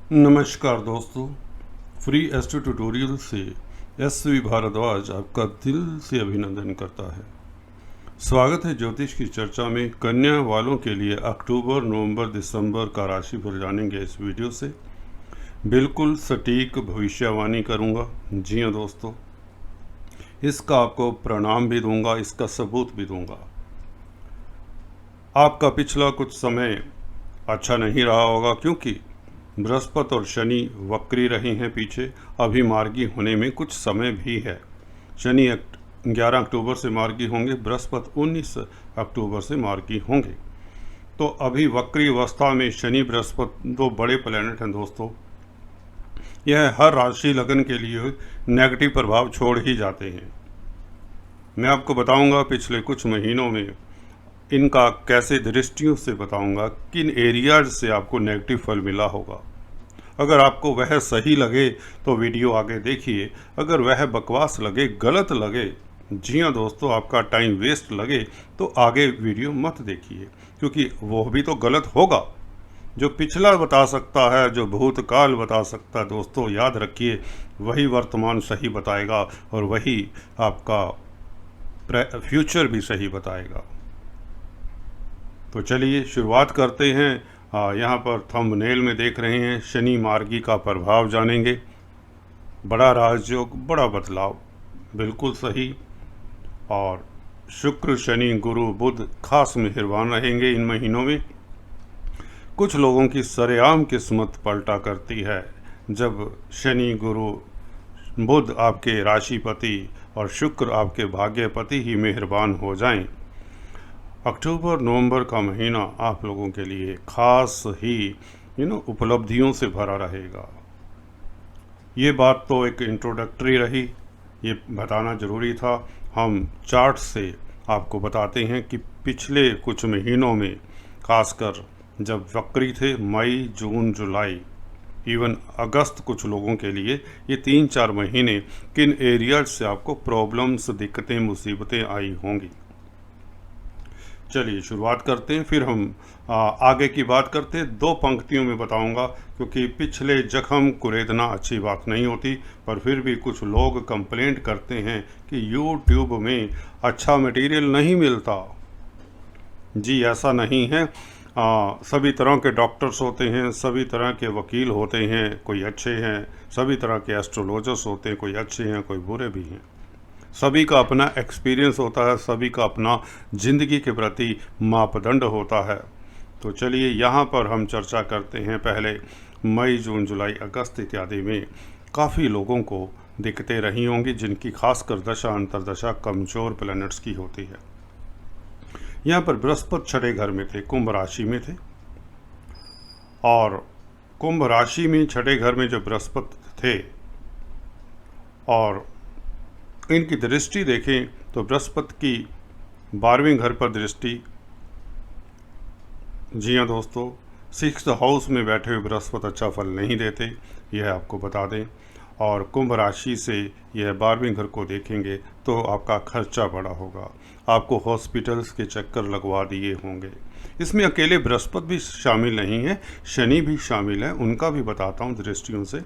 नमस्कार दोस्तों, free astro tutorial से एस.वी. भारद्वाज आपका दिल से अभिनंदन करता है। स्वागत है ज्योतिष की चर्चा में। कन्या वालों के लिए अक्टूबर, नवंबर, दिसंबर का राशिफल जानेंगे इस वीडियो से। बिल्कुल सटीक भविष्यवाणी करूंगा। जी हाँ दोस्तों, इसका आपको प्रणाम भी दूंगा, इसका सबूत भी दूंगा। आपका पिछला कुछ समय अच्छा नहीं रहा होगा, क्योंकि बृहस्पति और शनि वक्री रहे हैं पीछे। अभी मार्गी होने में कुछ समय भी है। शनि 11 अक्टूबर से मार्गी होंगे, बृहस्पति 19 अक्टूबर से मार्गी होंगे। तो अभी वक्री अवस्था में शनि बृहस्पति दो बड़े प्लैनेट हैं दोस्तों। यह हर राशि लगन के लिए नेगेटिव प्रभाव छोड़ ही जाते हैं। मैं आपको बताऊंगा पिछले कुछ महीनों में इनका कैसे दृष्टियों से बताऊंगा, किन एरियाज से आपको नेगेटिव फल मिला होगा। अगर आपको वह सही लगे तो वीडियो आगे देखिए, अगर वह बकवास लगे, गलत लगे, जी हाँ दोस्तों, आपका टाइम वेस्ट लगे, तो आगे वीडियो मत देखिए, क्योंकि वो भी तो गलत होगा। जो पिछला बता सकता है, जो भूतकाल बता सकता है दोस्तों, याद रखिए, वही वर्तमान सही बताएगा और वही आपका फ्यूचर भी सही बताएगा। तो चलिए शुरुआत करते हैं। यहाँ पर थंबनेल में देख रहे हैं, शनि मार्गी का प्रभाव जानेंगे। बड़ा राजयोग, बड़ा बदलाव, बिल्कुल सही। और शुक्र, शनि, गुरु, बुध खास मेहरबान रहेंगे इन महीनों में। कुछ लोगों की सरेआम किस्मत पलटा करती है जब शनि, गुरु, बुध आपके राशिपति और शुक्र आपके भाग्यपति ही मेहरबान हो जाएं। अक्टूबर नवंबर का महीना आप लोगों के लिए खास ही उपलब्धियों से भरा रहेगा। ये बात तो एक इंट्रोडक्टरी रही, ये बताना ज़रूरी था। हम चार्ट से आपको बताते हैं कि पिछले कुछ महीनों में, खासकर जब वक्री थे, मई, जून, जुलाई, इवन अगस्त, कुछ लोगों के लिए ये 3-4 महीने किन एरियाज से आपको प्रॉब्लम्स, दिक्कतें, मुसीबतें आई होंगी। चलिए शुरुआत करते हैं, फिर हम आगे की बात करते हैं। 2 पंक्तियों में बताऊंगा, क्योंकि पिछले जख्म कुरेदना अच्छी बात नहीं होती। पर फिर भी कुछ लोग कंप्लेंट करते हैं कि यूट्यूब में अच्छा मटेरियल नहीं मिलता। जी ऐसा नहीं है। सभी तरह के डॉक्टर्स होते हैं, सभी तरह के वकील होते हैं, कोई अच्छे हैं। सभी तरह के एस्ट्रोलॉजर्स होते हैं, कोई अच्छे हैं, कोई बुरे भी हैं। सभी का अपना एक्सपीरियंस होता है, सभी का अपना ज़िंदगी के प्रति मापदंड होता है। तो चलिए यहाँ पर हम चर्चा करते हैं। पहले मई, जून, जुलाई, अगस्त इत्यादि में काफ़ी लोगों को दिक्कतें रही होंगी, जिनकी खासकर दशा अंतरदशा कमज़ोर प्लैनेट्स की होती है। यहाँ पर बृहस्पति छठे घर में थे, कुंभ राशि में थे। और कुंभ राशि में छठे घर में जो बृहस्पति थे और इनकी दृष्टि देखें तो बृहस्पति की 12वें घर पर दृष्टि। जी हाँ दोस्तों, 6th हाउस में बैठे हुए बृहस्पति अच्छा फल नहीं देते, यह आपको बता दें। और कुंभ राशि से यह 12वें घर को देखेंगे तो आपका खर्चा बड़ा होगा, आपको हॉस्पिटल्स के चक्कर लगवा दिए होंगे। इसमें अकेले बृहस्पति भी शामिल नहीं है, शनि भी शामिल है, उनका भी बताता हूँ दृष्टियों से।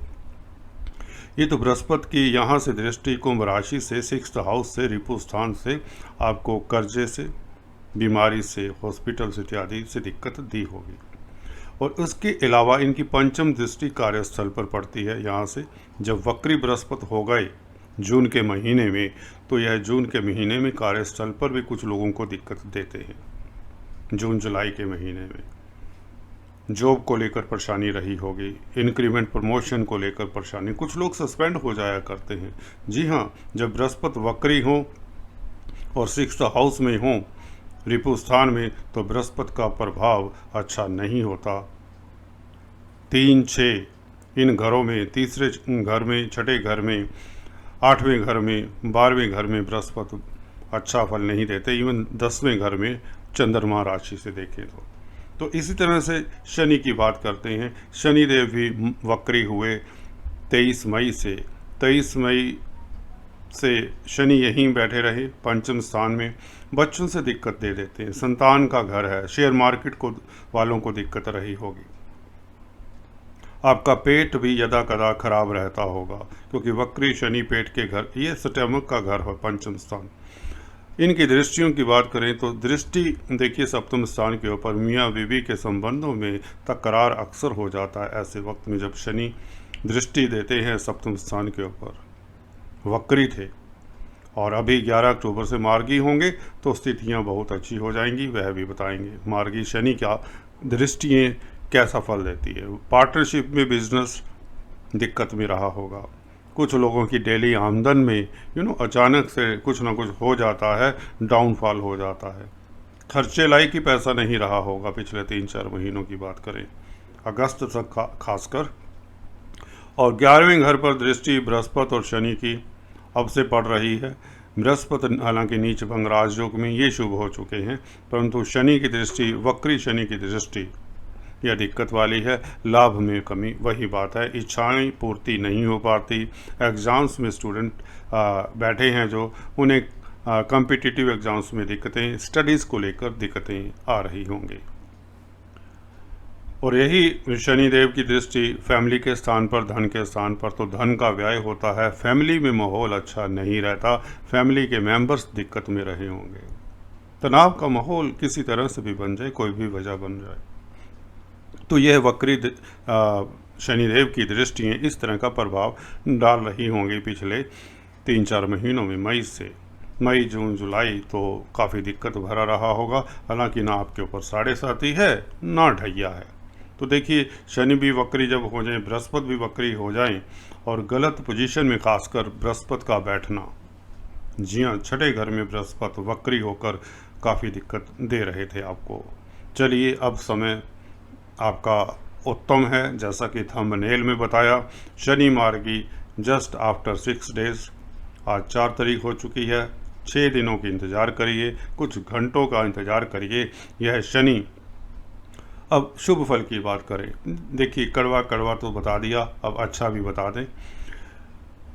ये तो बृहस्पति की यहाँ से दृष्टि कुंभ राशि से, 6th हाउस से, रिपु स्थान से आपको कर्जे से, बीमारी से, हॉस्पिटल से इत्यादि से दिक्कत दी होगी। और उसके अलावा इनकी पंचम दृष्टि कार्यस्थल पर पड़ती है। यहाँ से जब वक्री बृहस्पति हो गए जून के महीने में, तो यह जून के महीने में कार्यस्थल पर भी कुछ लोगों को दिक्कत देते हैं। जून जुलाई के महीने में जॉब को लेकर परेशानी रही होगी, इंक्रीमेंट प्रमोशन को लेकर परेशानी, कुछ लोग सस्पेंड हो जाया करते हैं। जी हाँ, जब बृहस्पति वक्री हो और 6th हाउस में हो, रिपु स्थान में, तो बृहस्पति का प्रभाव अच्छा नहीं होता। 3-6 इन घरों में, तीसरे घर में, छठे घर में, 8वें घर में, 12वें घर में बृहस्पति अच्छा फल नहीं देते। इवन 10वें घर में चंद्रमा राशि से देखें तो इसी तरह से शनि की बात करते हैं। शनिदेव भी वक्री हुए 23 मई से। 23 मई से शनि यहीं बैठे रहे पंचम स्थान में, बच्चों से दिक्कत दे देते हैं। संतान का घर है, शेयर मार्केट को वालों को दिक्कत रही होगी। आपका पेट भी यदा कदा खराब रहता होगा, क्योंकि वक्री शनि पेट के घर, ये स्टमक का घर है, पंचम स्थान। इनकी दृष्टियों की बात करें तो दृष्टि देखिए सप्तम स्थान के ऊपर, मियाँ बीवी के संबंधों में तकरार अक्सर हो जाता है ऐसे वक्त में जब शनि दृष्टि देते हैं सप्तम स्थान के ऊपर। वक्री थे और अभी 11 अक्टूबर से मार्गी होंगे तो स्थितियां बहुत अच्छी हो जाएंगी, वह भी बताएंगे। मार्गी शनि क्या दृष्टियाँ कैसा फल देती है। पार्टनरशिप में बिजनेस दिक्कत में रहा होगा, कुछ लोगों की डेली आमदन में अचानक से कुछ ना कुछ हो जाता है, डाउनफॉल हो जाता है। खर्चे लायक ही पैसा नहीं रहा होगा पिछले 3-4 महीनों की बात करें, अगस्त तक खासकर। और 11वें घर पर दृष्टि बृहस्पति और शनि की अब से पड़ रही है। बृहस्पति हालांकि नीच भंग राजयोग में ये शुभ हो चुके हैं, परंतु शनि की दृष्टि, वक्री शनि की दृष्टि यह दिक्कत वाली है। लाभ में कमी, वही बात है, इच्छाएं पूर्ति नहीं हो पाती। एग्ज़ाम्स में स्टूडेंट बैठे हैं जो, उन्हें कॉम्पिटिटिव एग्ज़ाम्स में दिक्कतें, स्टडीज़ को लेकर दिक्कतें आ रही होंगी। और यही शनिदेव की दृष्टि फैमिली के स्थान पर, धन के स्थान पर, तो धन का व्यय होता है। फैमिली में माहौल अच्छा नहीं रहता, फैमिली के मेंबर्स दिक्कत में रहे होंगे, तनाव का माहौल किसी तरह से भी बन जाए, कोई भी वजह बन जाए। तो यह वक्री शनिदेव की दृष्टियाँ इस तरह का प्रभाव डाल रही होंगी पिछले 3-4 महीनों में। मई जून जुलाई तो काफ़ी दिक्कत भरा रहा होगा। हालांकि ना आपके ऊपर 7.5 है ना ढैया है। तो देखिए शनि भी वक्री जब हो जाए, बृहस्पति भी वक्री हो जाए और गलत पोजीशन में खासकर बृहस्पति का बैठना, जी हाँ, छठे घर में बृहस्पति वक्री होकर काफ़ी दिक्कत दे रहे थे आपको। चलिए अब समय आपका उत्तम है, जैसा कि थंबनेल में बताया। शनि मार्गी जस्ट आफ्टर 6 डेज, आज 4 तारीख हो चुकी है। 6 दिनों की इंतज़ार करिए, कुछ घंटों का इंतज़ार करिए। यह शनि, अब शुभ फल की बात करें, देखिए कड़वा कड़वा तो बता दिया, अब अच्छा भी बता दें।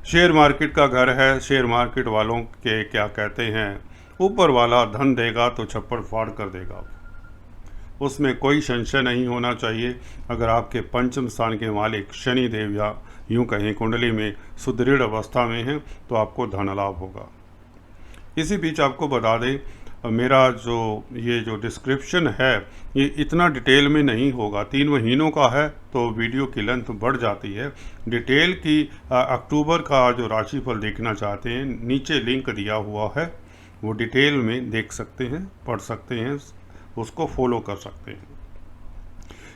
शेयर मार्केट का घर है, शेयर मार्केट वालों के क्या कहते हैं, ऊपर वाला धन देगा तो छप्पड़ फाड़ कर देगा, उसमें कोई संशय नहीं होना चाहिए। अगर आपके पंचम स्थान के मालिक शनि देव या यूँ कहें कुंडली में सुदृढ़ अवस्था में हैं तो आपको धन लाभ होगा। इसी बीच आपको बता दें, मेरा जो डिस्क्रिप्शन है ये इतना डिटेल में नहीं होगा, 3 महीनों का है तो वीडियो की लेंथ बढ़ जाती है। डिटेल की अक्टूबर का जो राशिफल देखना चाहते हैं, नीचे लिंक दिया हुआ है, वो डिटेल में देख सकते हैं, पढ़ सकते हैं, उसको फॉलो कर सकते हैं।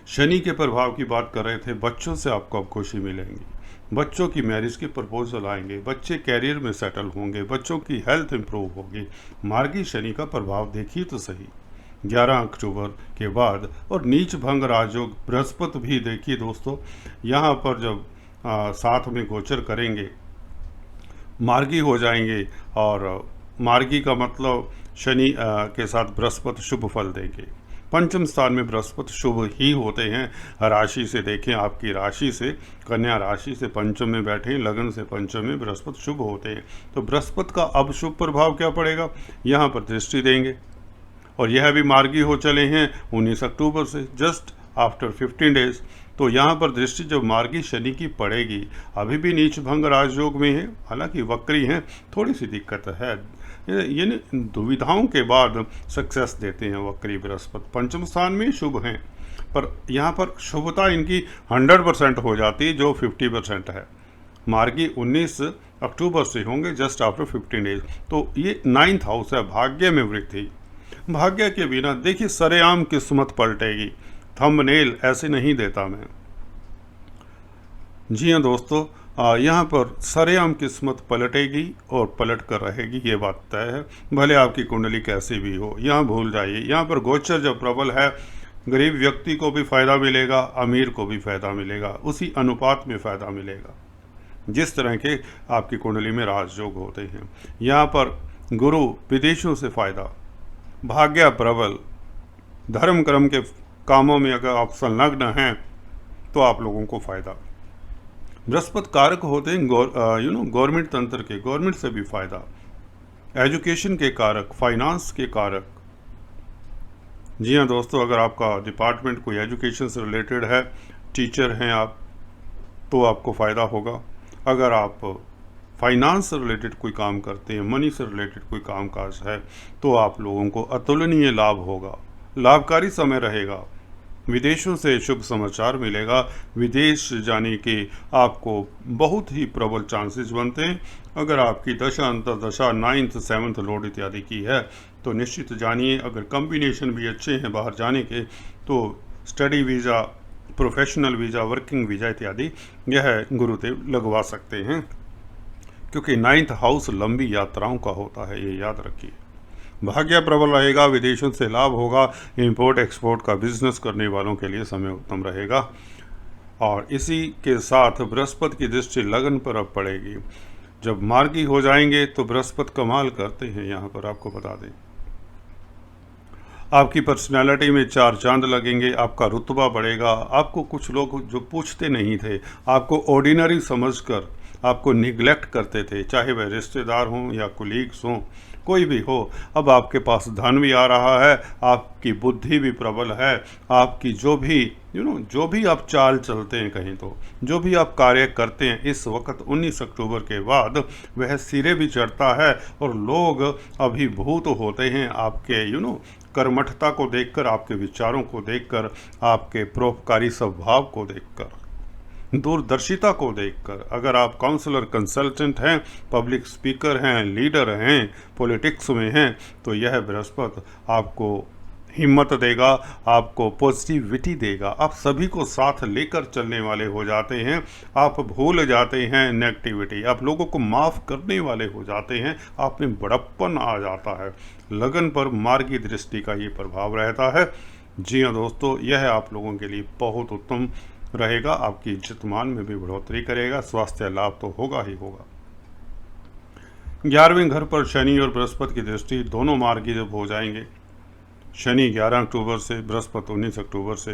शनि के प्रभाव की बात कर रहे थे, बच्चों से आपको अब खुशी मिलेंगी, बच्चों की मैरिज के प्रपोजल आएंगे, बच्चे कैरियर में सेटल होंगे, बच्चों की हेल्थ इंप्रूव होगी। मार्गी शनि का प्रभाव देखिए तो सही 11 अक्टूबर के बाद। और नीच भंग राजयोग बृहस्पति भी देखिए दोस्तों, यहाँ पर जब साथ में गोचर करेंगे, मार्गी हो जाएंगे। और मार्गी का मतलब शनि के साथ बृहस्पति शुभ फल देंगे। पंचम स्थान में बृहस्पति शुभ ही होते हैं। राशि से देखें, आपकी राशि से, कन्या राशि से पंचम में बैठे, लगन से पंचम में बृहस्पति शुभ होते हैं। तो बृहस्पति का अब शुभ प्रभाव क्या पड़ेगा, यहाँ पर दृष्टि देंगे। और यह भी मार्गी हो चले हैं 19 अक्टूबर से, जस्ट आफ्टर 15 डेज। तो यहाँ पर दृष्टि जब मार्गी शनि की पड़ेगी, अभी भी नीच भंग राजयोग में है, हालांकि वक्री हैं, थोड़ी सी दिक्कत है, ये दुविधाओं के बाद सक्सेस देते हैं वक्री बृहस्पति। पंचम स्थान में शुभ हैं, पर यहाँ पर शुभता इनकी 100% हो जाती है, जो 50% है। मार्गी 19 अक्टूबर से होंगे, जस्ट आफ्टर 15 डेज। तो ये 9th हाउस है, भाग्य में वृद्धि। भाग्य के बिना देखिए सरेआम किस्मत पलटेगी। थंबनेल ऐसे नहीं देता मैं, जी हाँ दोस्तों, यहाँ पर सरेआम किस्मत पलटेगी और पलट कर रहेगी, ये बात तय है। भले आपकी कुंडली कैसी भी हो, यहाँ भूल जाइए। यहाँ पर गोचर जब प्रबल है, गरीब व्यक्ति को भी फायदा मिलेगा, अमीर को भी फायदा मिलेगा, उसी अनुपात में फायदा मिलेगा जिस तरह के आपकी कुंडली में राजयोग होते हैं। यहाँ पर गुरु विदेशों से फायदा, भाग्य प्रबल, धर्म कर्म के कामों में अगर आप संलग्न हैं तो आप लोगों को फायदा। बृहस्पति कारक होते हैं गवर्नमेंट तंत्र के, गवर्नमेंट से भी फायदा, एजुकेशन के कारक, फाइनेंस के कारक। जी हाँ दोस्तों, अगर आपका डिपार्टमेंट कोई एजुकेशन से रिलेटेड है, टीचर हैं आप, तो आपको फ़ायदा होगा। अगर आप फाइनेंस से रिलेटेड कोई काम करते हैं, मनी से रिलेटेड कोई काम काज है, तो आप लोगों को अतुलनीय लाभ होगा, लाभकारी समय रहेगा। विदेशों से शुभ समाचार मिलेगा। विदेश जाने के आपको बहुत ही प्रबल चांसेस बनते हैं। अगर आपकी दशा अंतर्दशा 9th 7th लॉर्ड इत्यादि की है तो निश्चित जानिए। अगर कॉम्बिनेशन भी अच्छे हैं बाहर जाने के तो study visa, professional visa, working visa इत्यादि यह गुरुदेव लगवा सकते हैं, क्योंकि 9th हाउस लंबी यात्राओं का होता है, ये याद रखिए। भाग्य प्रबल रहेगा, विदेशों से लाभ होगा। इंपोर्ट एक्सपोर्ट का बिजनेस करने वालों के लिए समय उत्तम रहेगा। और इसी के साथ बृहस्पति की दृष्टि लगन पर अब पड़ेगी। जब मार्गी हो जाएंगे तो बृहस्पति कमाल करते हैं। यहाँ पर आपको बता दें, आपकी पर्सनालिटी में 4 चांद लगेंगे, आपका रुतबा बढ़ेगा। आपको कुछ लोग जो पूछते नहीं थे, आपको ऑर्डिनरी समझकर आपको निगलेक्ट करते थे, चाहे वह रिश्तेदार हों या कुलीग्स हों, कोई भी हो, अब आपके पास धन भी आ रहा है, आपकी बुद्धि भी प्रबल है। आपकी जो भी जो भी आप चाल चलते हैं, कहीं तो जो भी आप कार्य करते हैं, इस वक्त 19 अक्टूबर के बाद वह सिरे भी चढ़ता है और लोग अभिभूत होते हैं आपके कर्मठता को देखकर, आपके विचारों को देखकर, आपके परोपकारी स्वभाव को देखकर, दूरदर्शिता को देखकर। अगर आप काउंसलर, कंसल्टेंट हैं, पब्लिक स्पीकर हैं, लीडर हैं, पॉलिटिक्स में हैं, तो यह बृहस्पति आपको हिम्मत देगा, आपको पॉजिटिविटी देगा। आप सभी को साथ लेकर चलने वाले हो जाते हैं। आप भूल जाते हैं नेगेटिविटी, आप लोगों को माफ़ करने वाले हो जाते हैं। आप में बड़प्पन आ जाता है। लगन पर मार्गी दृष्टि का ये प्रभाव रहता है। जी हाँ दोस्तों, यह आप लोगों के लिए बहुत उत्तम रहेगा। आपकी इज्जत मान में भी बढ़ोतरी करेगा। स्वास्थ्य लाभ तो होगा ही होगा। 11वें घर पर शनि और बृहस्पति की दृष्टि दोनों मार्गी जब हो जाएंगे, शनि 11 अक्टूबर से, बृहस्पति 19 अक्टूबर से,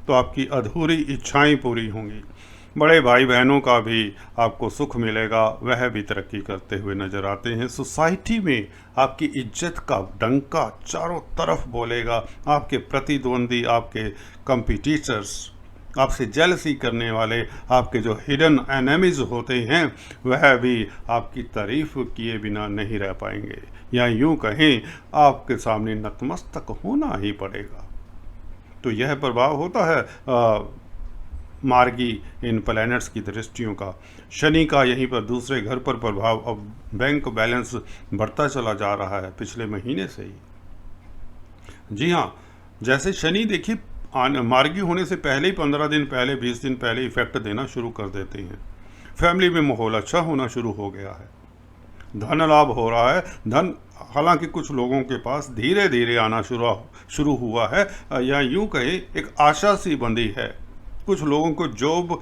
तो आपकी अधूरी इच्छाएं पूरी होंगी। बड़े भाई बहनों का भी आपको सुख मिलेगा, वह भी तरक्की करते हुए नजर आते हैं। सोसाइटी में आपकी इज्जत का डंका चारों तरफ बोलेगा। आपके प्रतिद्वंदी, आपके कंपटीटर्स, आपसे जेलसी करने वाले, आपके जो हिडन एनिमीज होते हैं, वह भी आपकी तारीफ किए बिना नहीं रह पाएंगे, या यूं कहें आपके सामने नतमस्तक होना ही पड़ेगा। तो यह प्रभाव होता है मार्गी इन प्लैनेट्स की दृष्टियों का। शनि का यहीं पर दूसरे घर पर प्रभाव, अब बैंक बैलेंस बढ़ता चला जा रहा है पिछले महीने से ही। जी हाँ, जैसे शनि देखिए मार्गी होने से पहले ही 15 दिन पहले, 20 दिन पहले इफेक्ट देना शुरू कर देते हैं। फैमिली में माहौल अच्छा होना शुरू हो गया है, धन लाभ हो रहा है। धन हालांकि कुछ लोगों के पास धीरे धीरे आना शुरू हुआ है, या यूं कहे एक आशा सी बंधी है। कुछ लोगों को जॉब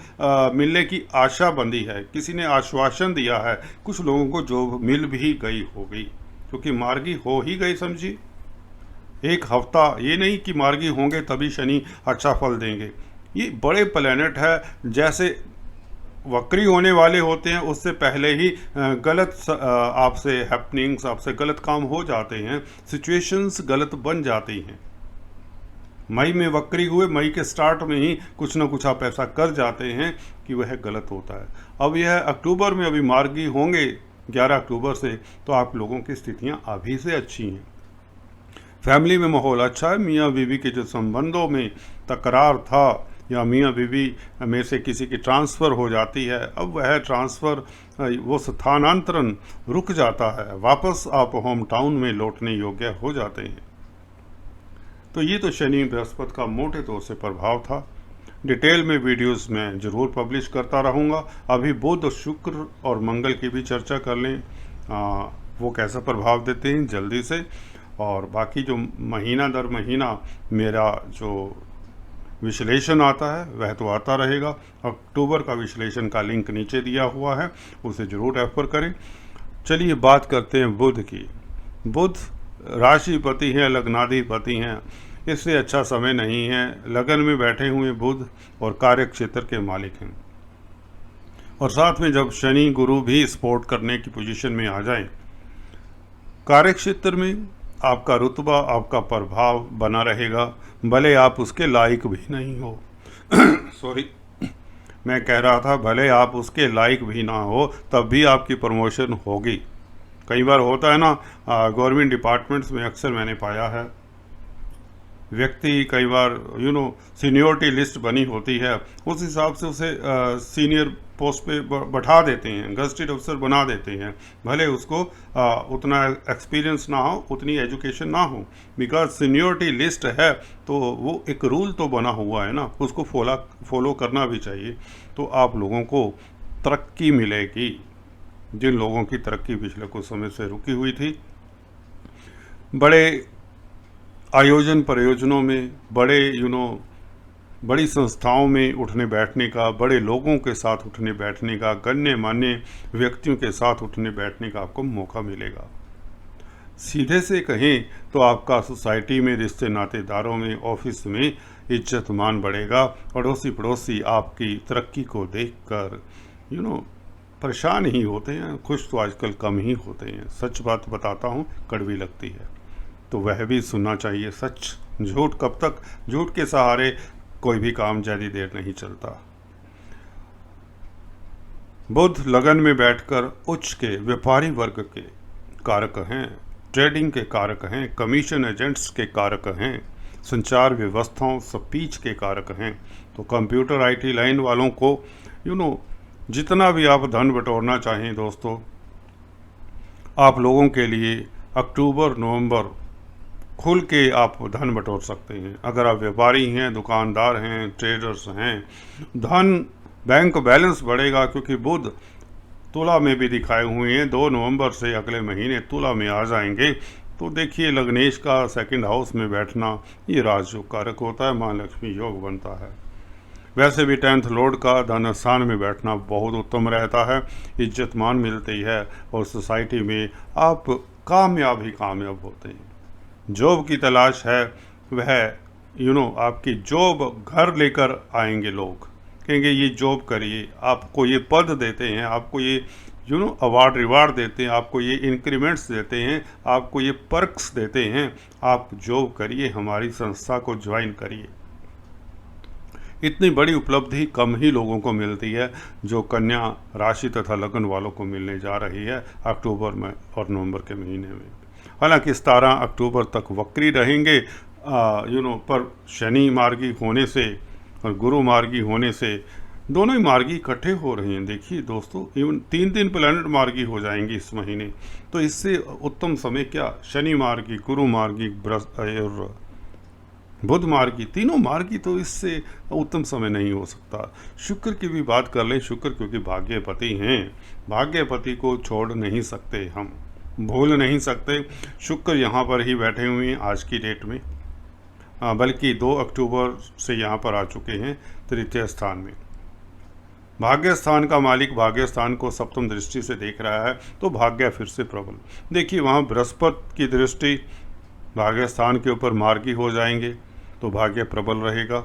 मिलने की आशा बंधी है, किसी ने आश्वासन दिया है, कुछ लोगों को जॉब मिल भी गई होगी, क्योंकि मार्गी हो ही गई। समझिए, एक हफ्ता, ये नहीं कि मार्गी होंगे तभी शनि अच्छा फल देंगे। ये बड़े प्लैनेट है, जैसे वक्री होने वाले होते हैं उससे पहले ही गलत आपसे हैपनिंग्स, आपसे गलत काम हो जाते हैं, सिचुएशंस गलत बन जाती हैं। मई में वक्री हुए, मई के स्टार्ट में ही कुछ ना कुछ आप ऐसा कर जाते हैं कि वह गलत होता है। अब यह अक्टूबर में अभी मार्गी होंगे 11 अक्टूबर से, तो आप लोगों की स्थितियाँ अभी से अच्छी हैं। फैमिली में माहौल अच्छा है। मियाँ बीवी के जो संबंधों में तकरार था, या मियाँ बीवी में से किसी की ट्रांसफ़र हो जाती है, अब वह ट्रांसफ़र, वो स्थानांतरण रुक जाता है, वापस आप होम टाउन में लौटने योग्य हो जाते हैं। तो ये तो शनि बृहस्पति का मोटे तौर से प्रभाव था। डिटेल में वीडियोस में ज़रूर पब्लिश करता रहूँगा। अभी बुध, शुक्र और मंगल की भी चर्चा कर लें, वो कैसा प्रभाव देते हैं जल्दी से। और बाकी जो महीना दर महीना मेरा जो विश्लेषण आता है वह तो आता रहेगा। अक्टूबर का विश्लेषण का लिंक नीचे दिया हुआ है, उसे ज़रूर रेफर करें। चलिए बात करते हैं बुध की। बुध राशिपति हैं, लग्नाधिपति हैं, इससे अच्छा समय नहीं है। लगन में बैठे हुए बुध और कार्य क्षेत्र के मालिक हैं, और साथ में जब शनि गुरु भी सपोर्ट करने की पोजीशन में आ जाए, कार्य क्षेत्र में आपका रुतबा, आपका प्रभाव बना रहेगा, भले आप उसके लायक भी नहीं हो। सॉरी, मैं कह रहा था भले आप उसके लायक भी ना हो तब भी आपकी प्रमोशन होगी। कई बार होता है ना, गवर्नमेंट डिपार्टमेंट्स में अक्सर मैंने पाया है, व्यक्ति कई बार सीनियोरिटी लिस्ट बनी होती है, उस हिसाब से उसे सीनियर पोस्ट पे बैठा देते हैं, गजटेड अफसर बना देते हैं, भले उसको उतना एक्सपीरियंस ना हो, उतनी एजुकेशन ना हो, बिकॉज सीनियोरिटी लिस्ट है तो वो एक रूल तो बना हुआ है ना, उसको फॉलो करना भी चाहिए। तो आप लोगों को तरक्की मिलेगी। जिन लोगों की तरक्की पिछले कुछ समय से रुकी हुई थी, बड़े आयोजन प्रयोजनों में, बड़े बड़ी संस्थाओं में उठने बैठने का, बड़े लोगों के साथ उठने बैठने का, गण्य मान्य व्यक्तियों के साथ उठने बैठने का आपको मौका मिलेगा। सीधे से कहें तो आपका सोसाइटी में, रिश्ते नातेदारों में, ऑफिस में इज्जत मान बढ़ेगा। अड़ोसी पड़ोसी आपकी तरक्की को देखकर परेशान ही होते हैं, खुश तो आजकल कम ही होते हैं। सच बात बताता हूँ, कड़वी लगती है तो वह भी सुनना चाहिए सच। झूठ कब तक, झूठ के सहारे कोई भी काम ज़्यादा देर नहीं चलता। बुध लगन में बैठकर उच्च के व्यापारी वर्ग के कारक हैं, ट्रेडिंग के कारक हैं, कमीशन एजेंट्स के कारक हैं, संचार व्यवस्थाओं स्पीच के कारक हैं। तो कंप्यूटर आईटी लाइन वालों को जितना भी आप धन बटोरना चाहें दोस्तों, आप लोगों के लिए अक्टूबर नवंबर खुल के आप धन बटोर सकते हैं। अगर आप व्यापारी हैं, दुकानदार हैं, ट्रेडर्स हैं, धन बैंक बैलेंस बढ़ेगा, क्योंकि बुध तुला में भी दिखाए हुए हैं। 2 नवंबर से अगले महीने तुला में आ जाएंगे। तो देखिए, लग्नेश का सेकंड हाउस में बैठना ये राजयोग कारक होता है, माँ लक्ष्मी योग बनता है। वैसे भी 10th लॉर्ड का धन स्थान में बैठना बहुत उत्तम रहता है, इज्जत मान मिलती है और सोसाइटी में आप कामयाब ही कामयाब होते हैं। जॉब की तलाश है, वह आपकी जॉब घर लेकर आएंगे लोग, कहेंगे ये जॉब करिए, आपको ये पद देते हैं, आपको ये अवार्ड रिवार्ड देते हैं, आपको ये इंक्रीमेंट्स देते हैं, आपको ये पर्क्स देते हैं, आप जॉब करिए, हमारी संस्था को ज्वाइन करिए। इतनी बड़ी उपलब्धि कम ही लोगों को मिलती है, जो कन्या राशि तथा लगन वालों को मिलने जा रही है अक्टूबर में और नवंबर के महीने में। हालांकि 17 अक्टूबर तक वक्री रहेंगे, पर शनि मार्गी होने से और गुरु मार्गी होने से दोनों ही मार्गी इकट्ठे हो रहे हैं। देखिए दोस्तों, इवन 3 प्लैनेट मार्गी हो जाएंगी इस महीने, तो इससे उत्तम समय क्या, शनि मार्गी, गुरु मार्गी और बुध मार्गी, तीनों मार्गी, तो इससे उत्तम समय नहीं हो सकता। शुक्र की भी बात कर लें, शुक्र क्योंकि भाग्यपति हैं, भाग्यपति को छोड़ नहीं सकते, हम भूल नहीं सकते। शुक्र यहाँ पर ही बैठे हुए हैं आज की डेट में, बल्कि 2 अक्टूबर से यहाँ पर आ चुके हैं तृतीय स्थान में। भाग्य स्थान का मालिक भाग्य स्थान को सप्तम दृष्टि से देख रहा है, तो भाग्य फिर से प्रबल। देखिए, वहाँ बृहस्पति की दृष्टि भाग्य स्थान के ऊपर मार्गी हो जाएंगे, तो भाग्य प्रबल रहेगा।